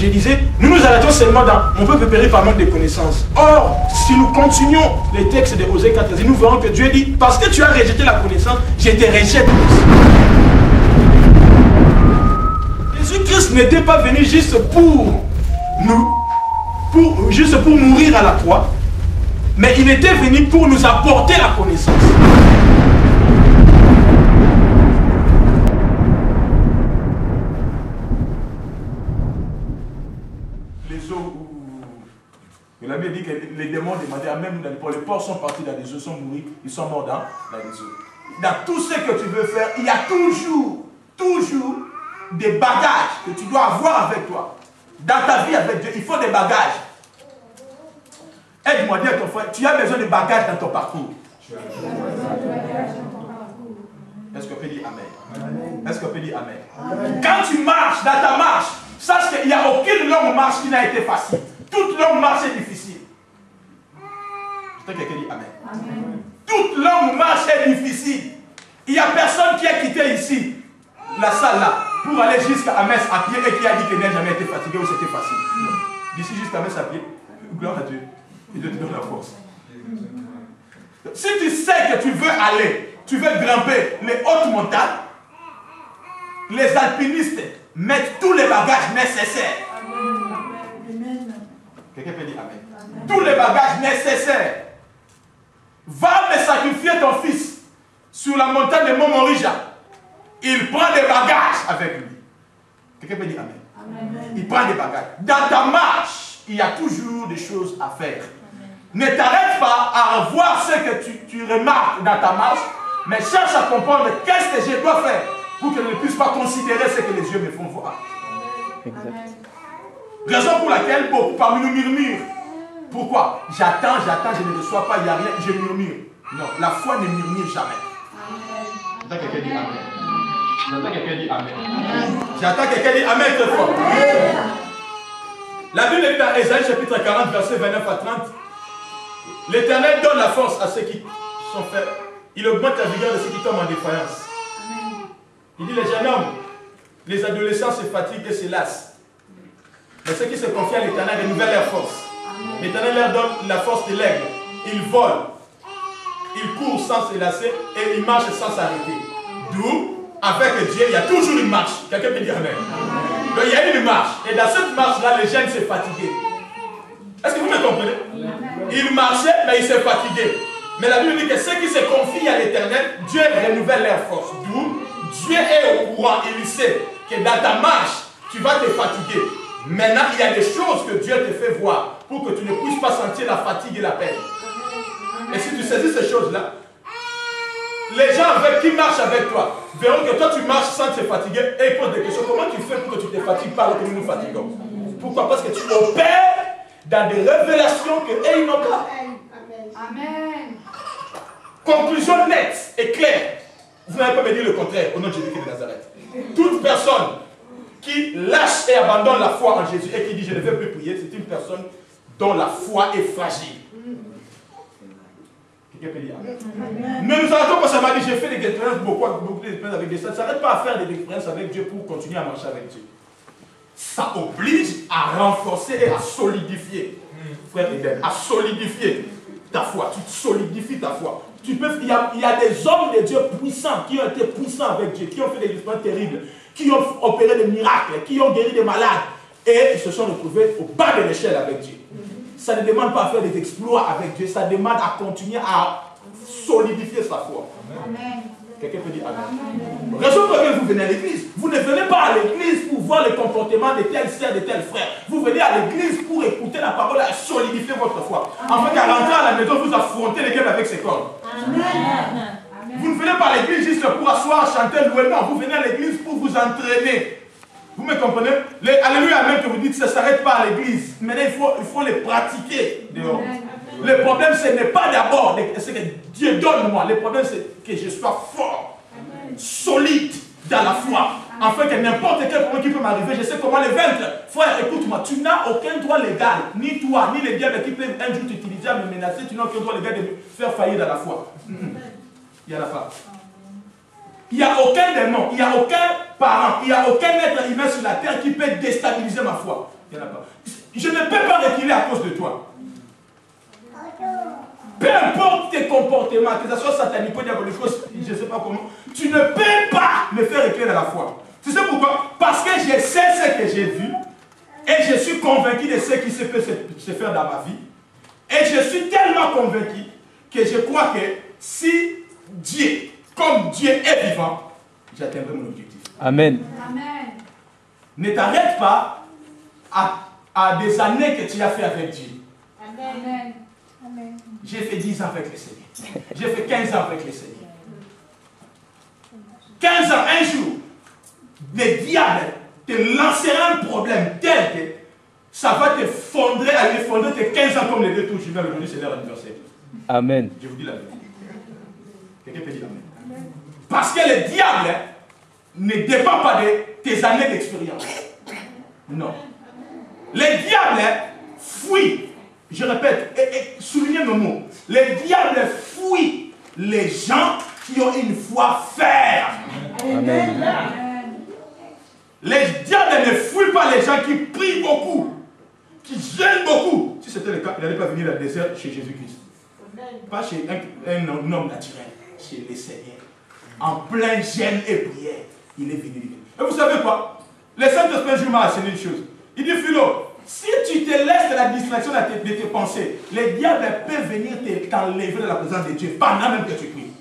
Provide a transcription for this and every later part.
je disais, nous nous arrêtons seulement dans on peut périr par manque de connaissances. Or, si nous continuons les textes de Osée 4, nous verrons que Dieu dit, parce que tu as rejeté la connaissance, je te rejette aussi. Jésus-Christ n'était pas venu juste pour nous, juste pour mourir à la croix, mais il était venu pour nous apporter la connaissance. Les eaux, il a bien dit que les démons demandaient, même les porcs sont partis dans des eaux, sont morts, ils sont morts dans les eaux. Dans tout ce que tu veux faire, il y a toujours des bagages que tu dois avoir avec toi. Dans ta vie avec Dieu, il faut des bagages. Aide-moi, dis à ton frère, tu as besoin de bagages dans ton parcours. Est-ce qu'on peut dire Amen? Est-ce qu'on peut dire Amen? Quand tu marches dans ta marche, sache qu'il n'y a aucune longue marche qui n'a été facile. Toute longue marche est difficile. Quelqu'un dit Amen. Toute longue marche est difficile. Il n'y a personne qui a quitté ici, la salle là, pour aller jusqu'à Metz à pied et qui a dit qu'il n'a jamais été fatigué ou c'était facile. Non. D'ici jusqu'à Metz à pied, gloire à Dieu. Il te donne la force. Si tu sais que tu veux aller, tu veux grimper les hautes montagnes, les alpinistes mettent tous les bagages nécessaires. Quelqu'un peut dire Amen. Tous les bagages nécessaires. Va me sacrifier ton fils sur la montagne de Mont-Morija. Il prend des bagages avec lui. Quelqu'un peut dire Amen. Il prend des bagages. Dans ta marche, il y a toujours des choses à faire. Ne t'arrête pas à voir ce que tu remarques dans ta marche, mais cherche à comprendre qu'est-ce que je dois faire pour que je ne puisse pas considérer ce que les yeux me font voir. Exact. Raison pour laquelle beaucoup parmi nous murmurent. Pourquoi? J'attends, je ne reçois pas, il n'y a rien, je murmure. Non, la foi ne murmure jamais. J'attends quelqu'un dit Amen. J'attends quelqu'un dit Amen. J'attends quelqu'un dit Amen très fort. La Bible est dans Ésaïe chapitre 40, versets 29 à 30. L'Éternel donne la force à ceux qui sont faits. Il augmente la vigueur de ceux qui tombent en défaillance. Il dit les jeunes hommes, les adolescents se fatiguent et se lassent. Mais ceux qui se confient à l'Éternel renouvellent leur force. L'Éternel leur donne la force de l'aigle. Ils volent, ils courent sans se lasser et ils marchent sans s'arrêter. D'où, avec Dieu, il y a toujours une marche. Quelqu'un peut dire Amen. Donc il y a une marche. Et dans cette marche-là, les jeunes se fatiguaient. Est-ce que vous me comprenez? Ils marchaient, mais ils se fatiguaient. Mais la Bible dit que ceux qui se confient à l'Éternel, Dieu renouvelle leur force. D'où, Dieu est au courant. Il sait que dans ta marche, tu vas te fatiguer. Maintenant, il y a des choses que Dieu te fait voir pour que tu ne puisses pas sentir la fatigue et la peine. Et si tu saisis ces choses-là, les gens qui marchent avec toi verront que toi tu marches sans te fatiguer et ils posent des questions. Comment tu fais pour que tu te fatigues pas alors que nous nous fatiguons? Pourquoi? Parce que tu opères dans des révélations que eux n'ont pas. Amen. Conclusion nette et claire. Vous n'avez pas me dire le contraire au nom de Jésus-Christ de Nazareth. Toute personne qui lâche et abandonne la foi en Jésus et qui dit je ne vais plus prier, c'est une personne dont la foi est fragile. Quelqu'un peut dire Amen. Mais nous arrêtons pas, ça m'a dit j'ai fait des expériences, beaucoup d'expériences avec Dieu. Ça ne s'arrête pas à faire des expériences avec Dieu pour continuer à marcher avec Dieu. Ça oblige à renforcer et à solidifier, frère Eden, à solidifier ta foi. Tu solidifies ta foi. Il y a des hommes de Dieu puissants qui ont été puissants avec Dieu, qui ont fait des expériences terribles, qui ont opéré des miracles, qui ont guéri des malades et ils se sont retrouvés au bas de l'échelle avec Dieu. Ça ne demande pas à faire des exploits avec Dieu, ça demande à continuer à solidifier sa foi. Amen. Quelqu'un peut dire Amen. Raison pour laquelle vous venez à l'église. Vous ne venez pas à l'église pour voir le comportement de telle sœur, de tel frère. Vous venez à l'église pour écouter la parole et solidifier votre foi. Afin qu'à rentrer à la maison, vous affrontez les guerres avec ses cordes. Amen. Vous ne venez pas à l'église juste pour asseoir, chanter, louer. Non, vous venez à l'église pour vous entraîner. Vous me comprenez? Les Alléluia, Amen que vous dites, ça ne s'arrête pas à l'église. Maintenant, il faut les pratiquer dehors. Le problème, ce n'est pas d'abord ce que Dieu donne moi. Le problème, c'est que je sois fort, solide dans la foi. Afin que n'importe quel problème qui peut m'arriver, je sais comment le vaincre. Frère, écoute-moi, tu n'as aucun droit légal, ni toi, ni les diables qui peuvent un jour t'utiliser à me menacer, tu n'as aucun droit légal de me faire faillir dans la foi. Il y en a pas. Il n'y a aucun démon, il n'y a aucun parent, il n'y a aucun être humain sur la terre qui peut déstabiliser ma foi. Il n'y en a pas. Je ne peux pas reculer à cause de toi. Peu importe tes comportements, que ce soit satanique ou diabolique, je ne sais pas comment, tu ne peux pas me faire reculer dans la foi. Tu sais pourquoi? Parce que je sais ce que j'ai vu et je suis convaincu de ce qui se peut se faire dans ma vie. Et je suis tellement convaincu que je crois que si Dieu, comme Dieu est vivant, j'atteindrai mon objectif. Amen. Amen. Ne t'arrête pas à des années que tu as fait avec Dieu. Amen. Amen. J'ai fait 10 ans avec le Seigneur. J'ai fait 15 ans avec le Seigneur. 15 ans, un jour, le diable te lancera un problème tel que ça va te fondre, aller fondre tes 15 ans comme les deux tours jumelles. Aujourd'hui, c'est leur anniversaire. Amen. Je vous dis la vérité. Quelqu'un peut dire Amen. Parce que le diable ne dépend pas de tes années d'expérience. Non. Le diable fuit. Je répète, et soulignez mes mots. Le diable fuit les gens qui ont une foi ferme. Amen. Le diable ne fuit pas les gens qui prient beaucoup, qui jeûnent beaucoup. Si c'était le cas, il n'allait pas venir dans le désert chez Jésus-Christ. Pas chez un homme naturel, chez le Seigneur. En plein jeûne et prière, il est venu. Et vous savez quoi? Le Saint-Esprit un jour m'a enseigné une chose. Il dit, Philo, si tu te laisses de la distraction de tes pensées, le diable peut venir t'enlever de la présence de Dieu pendant même que tu pries.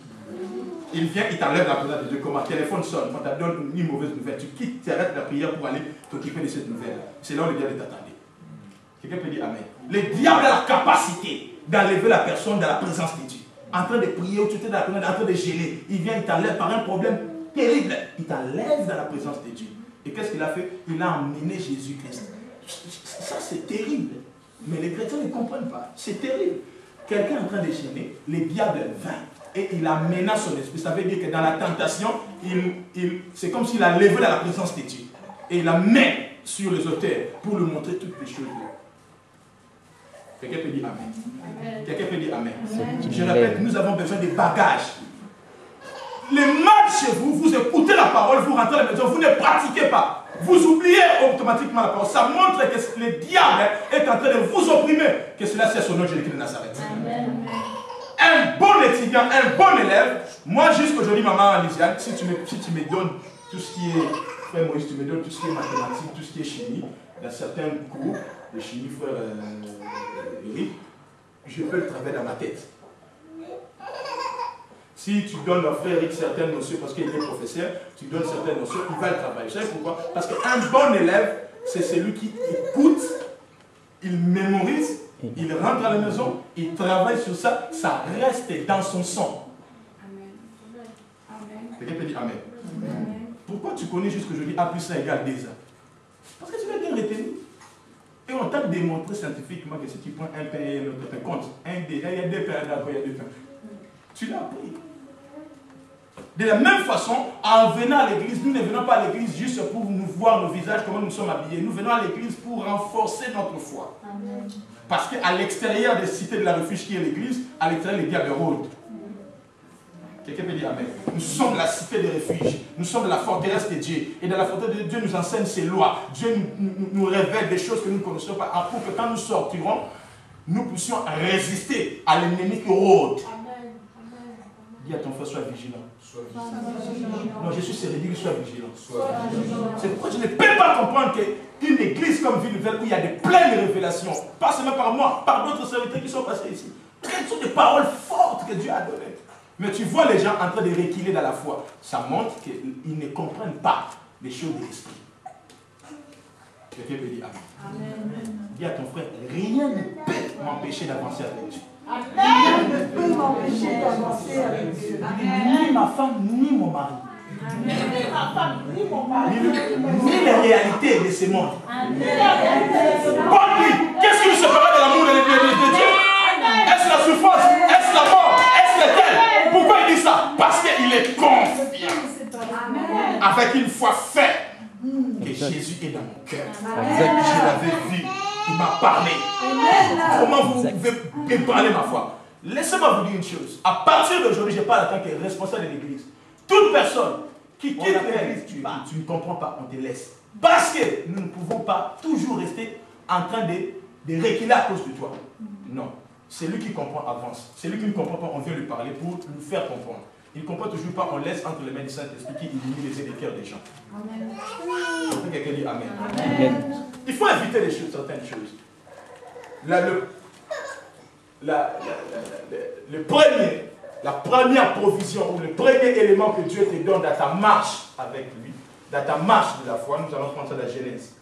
Il vient, il t'enlève de la présence de Dieu. Comme un téléphone sonne, on te donne une mauvaise nouvelle. Tu quittes, tu arrêtes la prière pour aller t'occuper de cette nouvelle. C'est là où le diable t'attendait. Quelqu'un peut dire Amen. Le diable a la capacité d'enlever la personne de la présence de Dieu. En train de prier, ou tu étais dans la présence, en train de gêner. Il vient, il t'enlève par un problème terrible. Il t'enlève dans la présence de Dieu. Et qu'est-ce qu'il a fait? Il a emmené Jésus-Christ. Ça, c'est terrible. Mais les chrétiens ne comprennent pas. C'est terrible. Quelqu'un est en train de gêner, le diable vint et il amena son esprit. Ça veut dire que dans la tentation, c'est comme s'il a levé dans la présence de Dieu. Et il la met sur les auteurs pour lui montrer toutes les choses. Quelqu'un peut dire Amen. Quelqu'un peut dire Amen. Je répète, nous avons besoin de bagages. Les mal chez vous, vous écoutez la parole, vous rentrez à la maison, vous ne pratiquez pas. Vous oubliez automatiquement la parole. Ça montre que le diable est en train de vous opprimer. Que cela c'est son nom Jésus-Christ de Nazareth. Amen. Un bon étudiant, un bon élève. Moi, jusqu'aujourd'hui, maman Lisiane, si tu me donnes tout ce qui est, frère Moïse, tu me donnes tout ce qui est mathématiques, tout ce qui est chimie, dans certains cours de chimie, frère Eric, je peux le travailler dans ma tête. Si tu donnes à frère Eric certaines notions, parce qu'il est professeur, tu donnes certaines notions, il va le travailler. Vous savez pourquoi? Parce qu'un bon élève, c'est celui qui écoute, il mémorise, il rentre à la maison, il travaille sur ça, ça reste dans son sang. Amen. Quelqu'un peut dire Amen. Amen. Pourquoi tu connais jusqu'aujourd'hui A plus 1 égale 2 ans? Parce que tu vas bien retenir. Et on t'a démontré scientifiquement que si tu prends un pain et l'autre pain, compte, il y a 2 pains, d'accord, il y a 2 pains. Tu l'as appris. De la même façon, en venant à l'église, nous ne venons pas à l'église juste pour nous voir nos visages, comment nous sommes habillés. Nous venons à l'église pour renforcer notre foi. Amen. Parce qu'à l'extérieur des cités de la refuge qui est l'église, à l'extérieur, les diables rôdent. Quelqu'un peut dire Amen. Nous sommes la cité de refuge. Nous sommes la forteresse de Dieu. Et dans la forteresse de Dieu, nous enseigne ses lois. Dieu nous révèle des choses que nous ne connaissons pas. Pour que quand nous sortirons, nous puissions résister à l'ennemi qui rôde. Dis à ton frère, sois vigilant. Non, je suis sérieux, dis sois vigilant. C'est pourquoi je ne peux pas comprendre qu'une église comme Ville-Nouvelle, où il y a des pleines révélations, pas seulement par moi, par d'autres serviteurs qui sont passés ici. Quelles sont des paroles fortes que Dieu a données. Mais tu vois les gens en train de reculer dans la foi. Ça montre qu'ils ne comprennent pas les choses de l'esprit. Quelqu'un peut dire Amen. Dis à ton frère, rien ne peut m'empêcher d'avancer avec Dieu. Rien ne peut m'empêcher d'avancer avec Dieu. Ni ma femme, ni mon mari. Ni ma femme, ni mon mari. Ni les réalités de ce monde. Bonne nuit. Qu'est-ce qui nous sépare de l'amour de Dieu? Est-ce la souffrance? Est-ce la mort? Est-ce l'éternel? Pourquoi il dit ça? Parce qu'il est confiant. Avec une foi ferme que Jésus est dans mon cœur. Je l'avais vu. Il m'a parlé. Comment vous pouvez parler ma foi? Laissez-moi vous dire une chose. À partir d'aujourd'hui, je parle en tant que responsable de l'église. Toute personne qui quitte l'église, tu ne comprends pas, on te laisse. Parce que nous ne pouvons pas toujours rester en train de reculer à cause de toi. Non. C'est lui qui comprend avance. C'est lui qui ne comprend pas, on vient lui parler pour lui faire comprendre. Il ne comprend toujours pas, on laisse entre les mains du Saint-Esprit qui illumine les yeux des cœurs des gens. Amen. Quelqu'un dit Amen. Amen. Il faut éviter les choses, certaines choses. Là, la première provision ou le premier élément que Dieu te donne dans ta marche avec lui, dans ta marche de la foi, nous allons prendre ça de la Genèse.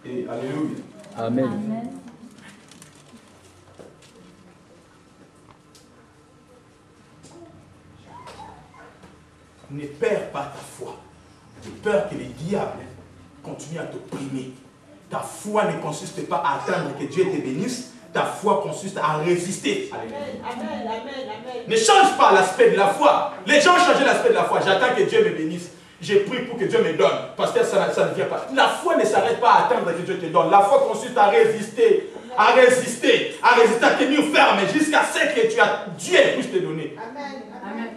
Et alléluia. Amen. Amen. Ne perds pas ta foi. De peur que les diables continuent à t'opprimer. Ta foi ne consiste pas à attendre que Dieu te bénisse. Ta foi consiste à résister. Amen, amen, amen, amen. Ne change pas l'aspect de la foi. Les gens ont changé l'aspect de la foi. J'attends que Dieu me bénisse. J'ai prié pour que Dieu me donne. Parce que ça ne vient pas. La foi ne s'arrête pas à attendre que Dieu te donne. La foi consiste à résister. À résister. À résister, à tenir ferme jusqu'à ce que tu as Dieu puisse te donner. Amen. Amen.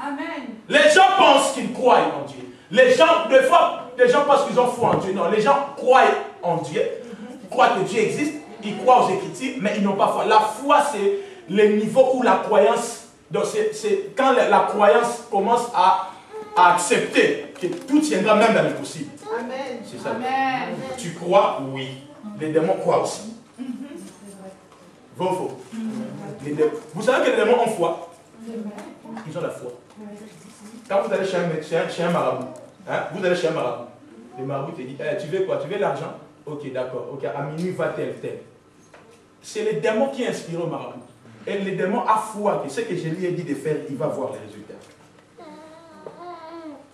Amen. Les gens pensent qu'ils croient en Dieu. Les gens, des fois, les gens pensent qu'ils ont foi en Dieu. Non, les gens croient en Dieu. Croient que Dieu existe. Ils croient aux Écritures, mais ils n'ont pas foi. La foi, c'est le niveau où la croyance, donc c'est quand la croyance commence à accepter que tout tiendra même dans le possible. Amen. C'est ça. Amen. Tu crois, oui. Les démons croient aussi. Vrai ou faux? Vous savez que les démons ont foi. Ils ont la foi. Quand vous allez chez un marabout, hein, vous allez chez un marabout, le marabout te dit, tu veux quoi? Tu veux l'argent? Ok, d'accord. Ok, à minuit va tel. C'est les démons qui inspirent au marabout. Et les démons a foi que ce que je lui ai dit de faire, il va voir les résultats.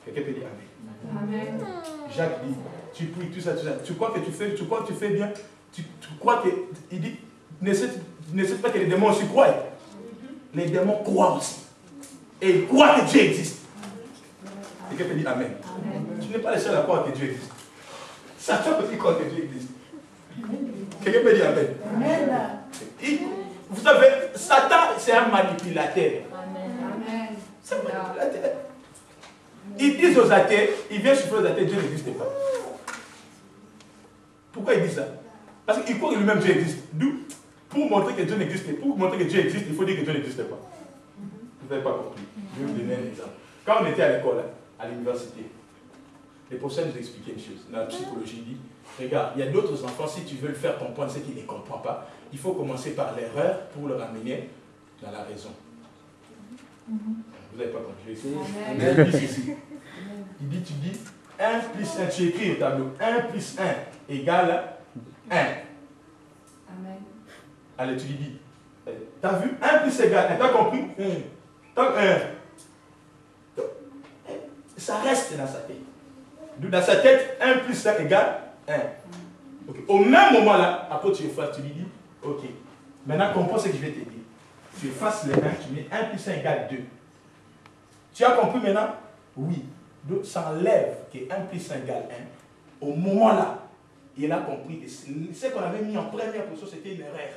Quelqu'un peut dire Amen. Amen. Jacques dit, tu pries, tout ça. Tu crois que tu fais bien? Tu crois que... Il dit, ne sais pas que les démons aussi croient. Les démons croient aussi. Et ils croient que Dieu existe. Quelqu'un peut dire Amen. Amen. Tu n'es pas le seul à croire que Dieu existe. Satan aussi croit que Dieu existe. Quelqu'un peut dire Amen. Amen. Vous savez, Satan, c'est un manipulateur. Amen. C'est un manipulateur. Ils disent aux athées, ils viennent souffler aux athées, Dieu n'existe pas. Pourquoi ils disent ça? Parce qu'ils croient que lui-même Dieu existe. D'où, pour montrer que Dieu n'existe pas, pour montrer que Dieu existe, il faut dire que Dieu n'existe pas. Vous n'avez pas compris. Je vais vous donner un exemple. Quand on était à l'école, à l'université, les professeurs nous expliquaient une chose. Dans la psychologie, il dit, regarde, il y a d'autres enfants, si tu veux le faire comprendre ce qu'il ne comprend pas, il faut commencer par l'erreur pour le ramener dans la raison. Vous n'avez pas compris. Il dit, tu dis 1 plus 1, tu écris au tableau, 1 plus 1 égale 1. Amen. Allez, tu lui dis, tu as vu 1 plus égale 1, tu as compris? 1. Ça reste dans sa tête. Dans sa tête, 1 plus 1 égale 1. Okay. Au même moment là, après tu effaces, tu lui dis, ok, maintenant comprends ce que je vais te dire. Tu effaces les 1, tu mets 1 plus 1 égale 2. Tu as compris maintenant? Oui. Donc ça enlève que 1 plus 1 égale 1. Au moment là, il a compris que ce qu'on avait mis en première position, c'était une erreur.